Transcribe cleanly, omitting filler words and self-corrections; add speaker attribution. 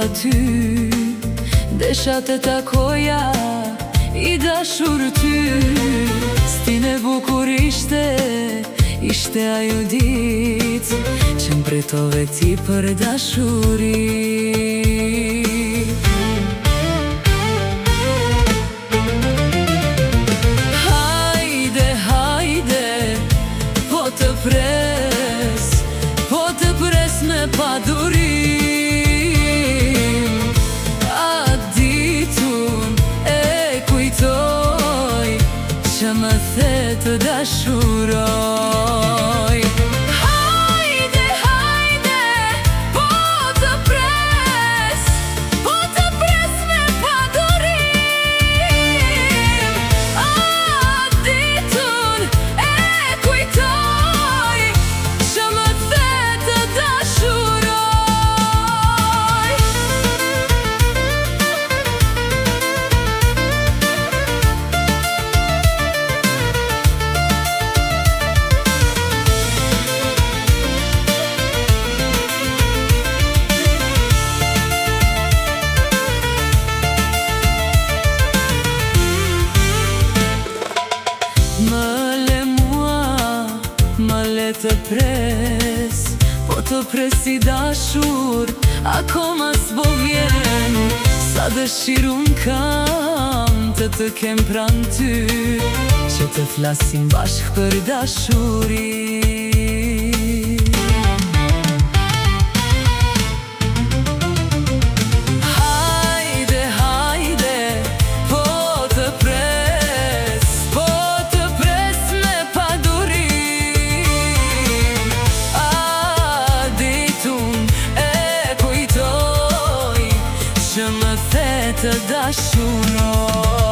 Speaker 1: aty, desha të takoja i dashur ty. Stine bukur ishte ajo ditë që mbretove ti për dashuri. Hajde, hajde, po të pres me padurim. A ditun e kujtoj që më the të dashuroj. Hajde, hajde, po të pres me padurim. A ditun e kujtoj që më the të dashuroj. Më le të pres, po të pres i dashur, akoma s'po vjen. Sa dëshirun kam të kem pran ty, që të flasim bashk për dashuri. Që më the të dashuroj.